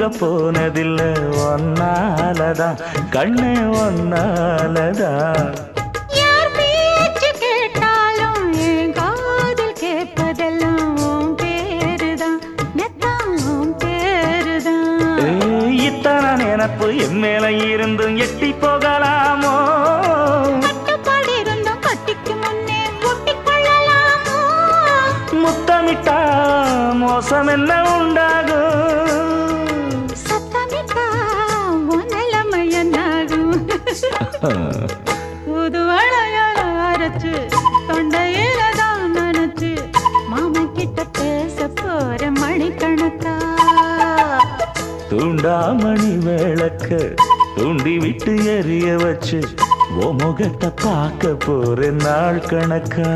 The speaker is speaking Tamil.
தூங்க போனதில்லை ஒன்னாலதான் கண்ணே ஒன்னாலதான். யார் பேச்சு கேட்டாலும் என் காதில் கேட்பதெல்லாம் உன் பேருதான் மெத்தம் உன் பேருதான். இத்தனை நினப்பு என் மேல இருந்தும் எட்டி போகலாமோ? கட்டுப்பாடு இருந்தும் கட்டிக்கு முன்னே ஒட்டிக்கொள்ளலாமோ? முத்தமிட்டா மோசம் என்ன உண்டாகும்? சத்தமிட்டா உன் நிலைமை என்னாகும்? புது வளையல அரைச்சு தொண்டையில தான் நினைச்சு மாமன் கிட்ட பேச போற மணிக்கணக்கா. தூண்டாமணி விளக்க தூண்டி விட்டு எரிய வச்சு ஓ முகத்தை பார்க்க போற நாள் கணக்கா.